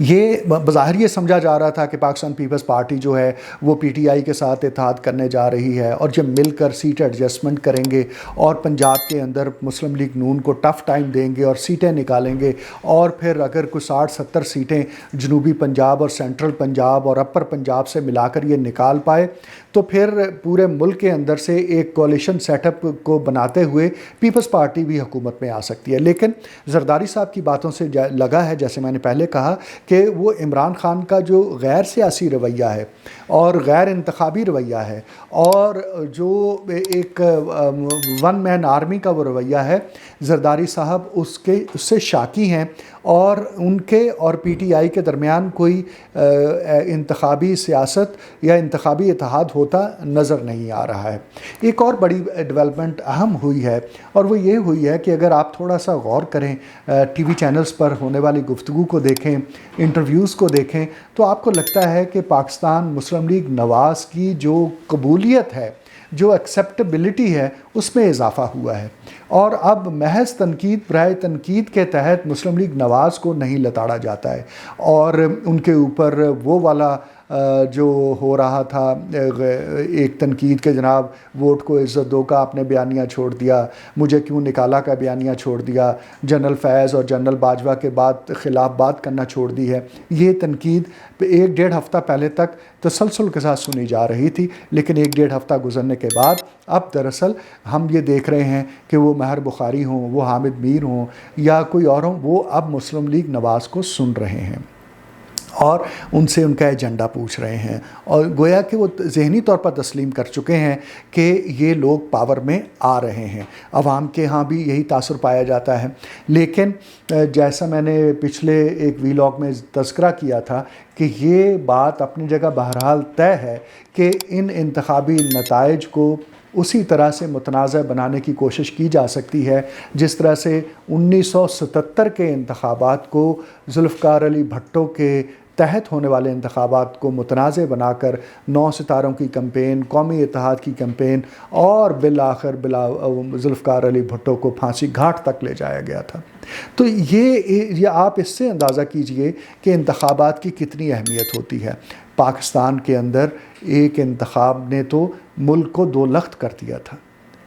یہ بظاہر یہ سمجھا جا رہا تھا کہ پاکستان پیپلز پارٹی جو ہے وہ پی ٹی آئی کے ساتھ اتحاد کرنے جا رہی ہے اور جب مل کر سیٹ ایڈجسٹمنٹ کریں گے اور پنجاب کے اندر مسلم لیگ نون کو ٹف ٹائم دیں گے اور سیٹیں نکالیں گے، اور پھر اگر کوئی 60-70 سیٹیں جنوبی پنجاب اور سینٹرل پنجاب اور اپر پنجاب سے ملا کر یہ نکال پائے تو پھر پورے ملک کے اندر سے ایک کولیشن سیٹ اپ کو بناتے ہوئے پیپلز پارٹی بھی حکومت میں آ سکتی ہے۔ لیکن زرداری صاحب کی باتوں سے لگا ہے، جیسے میں نے پہلے کہا، کہ وہ عمران خان کا جو غیر سیاسی رویہ ہے اور غیر انتخابی رویہ ہے اور جو ایک ون مین آرمی کا وہ رویہ ہے، زرداری صاحب اس سے شاکی ہیں اور ان کے اور پی ٹی آئی کے درمیان کوئی انتخابی سیاست یا انتخابی اتحاد ہوتا نظر نہیں آ رہا ہے۔ ایک اور بڑی ڈیولپمنٹ اہم ہوئی ہے اور وہ یہ ہوئی ہے کہ اگر آپ تھوڑا سا غور کریں، ٹی وی چینلز پر ہونے والی گفتگو کو دیکھیں، انٹرویوز کو دیکھیں، تو آپ کو لگتا ہے کہ پاکستان مسلم لیگ نواز کی جو قبولیت ہے، جو ایکسیپٹیبلٹی ہے، اس میں اضافہ ہوا ہے اور اب محض تنقید برائے تنقید کے تحت مسلم لیگ نواز کو نہیں لتاڑا جاتا ہے اور ان کے اوپر وہ والا جو ہو رہا تھا ایک تنقید کے جناب ووٹ کو عزت دو کا آپ نے بیانیہ چھوڑ دیا، مجھے کیوں نکالا کا بیانیہ چھوڑ دیا، جنرل فیض اور جنرل باجوہ کے بعد خلاف بات کرنا چھوڑ دی ہے، یہ تنقید 1-1.5 ہفتہ پہلے تک تسلسل کے ساتھ سنی جا رہی تھی، لیکن 1-1.5 ہفتہ گزرنے کے بعد اب دراصل ہم یہ دیکھ رہے ہیں کہ وہ مہر بخاری ہوں، وہ حامد میر ہوں یا کوئی اور ہوں، وہ اب مسلم لیگ نواز کو سن رہے ہیں اور ان سے ان کا ایجنڈا پوچھ رہے ہیں اور گویا کہ وہ ذہنی طور پر تسلیم کر چکے ہیں کہ یہ لوگ پاور میں آ رہے ہیں۔ عوام کے ہاں بھی یہی تاثر پایا جاتا ہے، لیکن جیسا میں نے پچھلے ایک ویلاگ میں تذکرہ کیا تھا کہ یہ بات اپنی جگہ بہرحال طے ہے کہ ان انتخابی نتائج کو اسی طرح سے متنازع بنانے کی کوشش کی جا سکتی ہے جس طرح سے 1977 کے انتخابات کو ذوالفقار علی بھٹو کے تحت ہونے والے انتخابات کو متنازع بنا کر 9 ستاروں کی کمپین، قومی اتحاد کی کمپین اور بالآخر ذوالفقار علی بھٹو کو پھانسی گھاٹ تک لے جایا گیا تھا۔ تو یہ آپ اس سے اندازہ کیجئے کہ انتخابات کی کتنی اہمیت ہوتی ہے۔ پاکستان کے اندر ایک انتخاب نے تو ملک کو 2 لخت کر دیا تھا۔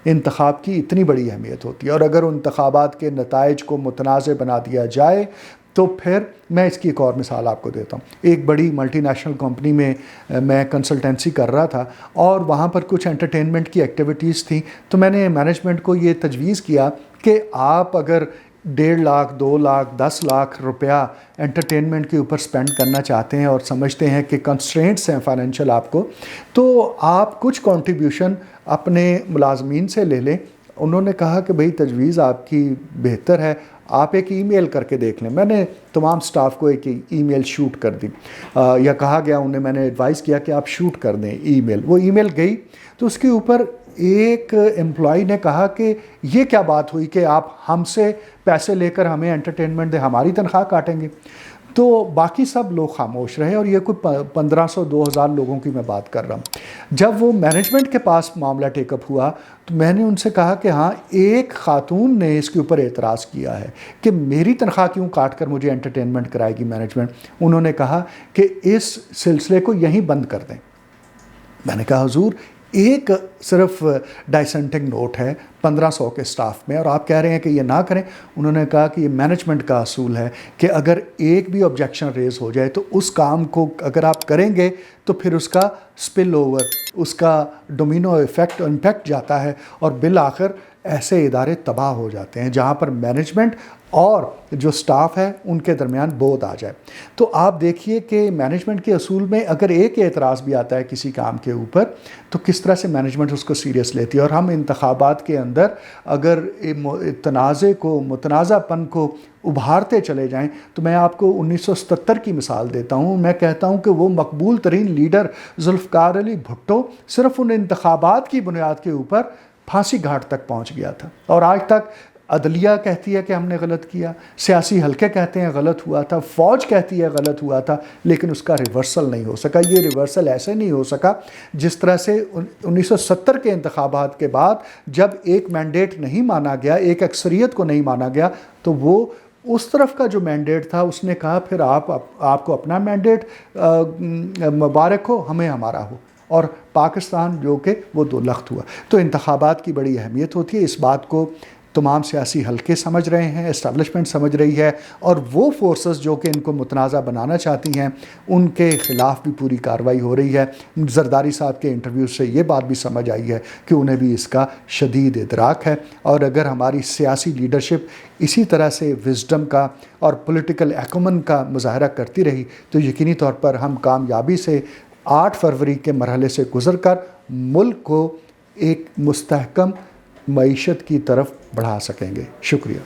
انتخاب کی اتنی بڑی اہمیت ہوتی ہے اور اگر انتخابات کے نتائج کو متنازع بنا دیا جائے تو پھر میں اس کی ایک اور مثال آپ کو دیتا ہوں۔ ایک بڑی ملٹی نیشنل کمپنی میں کنسلٹنسی کر رہا تھا اور وہاں پر کچھ انٹرٹینمنٹ کی ایکٹیویٹیز تھیں، تو میں نے مینجمنٹ کو یہ تجویز کیا کہ آپ اگر 1.5 لاکھ 2 لاکھ 10 لاکھ روپیہ انٹرٹینمنٹ کے اوپر سپینڈ کرنا چاہتے ہیں اور سمجھتے ہیں کہ کنسٹرینٹس ہیں فائنینشیل آپ کو، تو آپ کچھ کنٹریبیوشن اپنے ملازمین سے لے لیں۔ انہوں نے کہا کہ بھئی تجویز آپ کی بہتر ہے، آپ ایک ای میل کر کے دیکھ لیں۔ میں نے تمام سٹاف کو ایک ای میل شوٹ کر دی یا کہا گیا انہیں، میں نے ایڈوائز کیا کہ آپ شوٹ کر دیں ای میل۔ وہ ای میل گئی تو اس کے اوپر ایک امپلائی نے کہا کہ یہ کیا بات ہوئی کہ آپ ہم سے پیسے لے کر ہمیں انٹرٹینمنٹ دیں، ہماری تنخواہ کاٹیں گے؟ تو باقی سب لوگ خاموش رہے اور یہ کوئی 1500-2000 لوگوں کی میں بات کر رہا ہوں۔ جب وہ مینجمنٹ کے پاس معاملہ ٹیک اپ ہوا تو میں نے ان سے کہا کہ ہاں، ایک خاتون نے اس کے اوپر اعتراض کیا ہے کہ میری تنخواہ کیوں کاٹ کر مجھے انٹرٹینمنٹ کرائے گی مینجمنٹ۔ انہوں نے کہا کہ اس سلسلے کو یہیں بند کر دیں۔ میں نے کہا حضور، ایک صرف ڈائسنٹنگ نوٹ ہے 1500 کے سٹاف میں اور آپ کہہ رہے ہیں کہ یہ نہ کریں۔ انہوں نے کہا کہ یہ مینجمنٹ کا اصول ہے کہ اگر ایک بھی آبجیکشن ریز ہو جائے تو اس کام کو اگر آپ کریں گے تو پھر اس کا سپل اوور، اس کا ڈومینو ایفیکٹ امپیکٹ جاتا ہے اور بالآخر ایسے ادارے تباہ ہو جاتے ہیں جہاں پر مینجمنٹ اور جو سٹاف ہے ان کے درمیان بود آ جائے۔ تو آپ دیکھیے کہ مینجمنٹ کے اصول میں اگر ایک اعتراض بھی آتا ہے کسی کام کے اوپر تو کس طرح سے مینجمنٹ اس کو سیریس لیتی ہے۔ اور ہم انتخابات کے اندر اگر متنازع پن کو ابھارتے چلے جائیں تو میں آپ کو 1977 کی مثال دیتا ہوں۔ میں کہتا ہوں کہ وہ مقبول ترین لیڈر ذوالفقار علی بھٹو صرف ان انتخابات کی بنیاد کے اوپر پھانسی گھاٹ تک پہنچ گیا تھا اور آج تک عدلیہ کہتی ہے کہ ہم نے غلط کیا، سیاسی حلقے کہتے ہیں غلط ہوا تھا، فوج کہتی ہے غلط ہوا تھا، لیکن اس کا ریورسل نہیں ہو سکا۔ یہ ریورسل ایسے نہیں ہو سکا جس طرح سے 1970 کے انتخابات کے بعد جب ایک مینڈیٹ نہیں مانا گیا، ایک اکثریت کو نہیں مانا گیا، تو وہ اس طرف کا جو مینڈیٹ تھا اس نے کہا پھر آپ کو اپنا مینڈیٹ مبارک ہو، ہمیں ہمارا ہو، اور پاکستان جو کہ وہ دو لخت ہوا۔ تو انتخابات کی بڑی اہمیت ہوتی ہے، اس بات کو تمام سیاسی حلقے سمجھ رہے ہیں، اسٹیبلشمنٹ سمجھ رہی ہے، اور وہ فورسز جو کہ ان کو متنازع بنانا چاہتی ہیں ان کے خلاف بھی پوری کارروائی ہو رہی ہے۔ زرداری صاحب کے انٹرویو سے یہ بات بھی سمجھ آئی ہے کہ انہیں بھی اس کا شدید ادراک ہے، اور اگر ہماری سیاسی لیڈرشپ اسی طرح سے وزڈم کا اور پولیٹیکل ایکومن کا مظاہرہ کرتی رہی تو یقینی طور پر ہم کامیابی سے 8 فروری کے مرحلے سے گزر کر ملک کو ایک مستحکم معیشت کی طرف بڑھا سکیں گے۔ شکریہ۔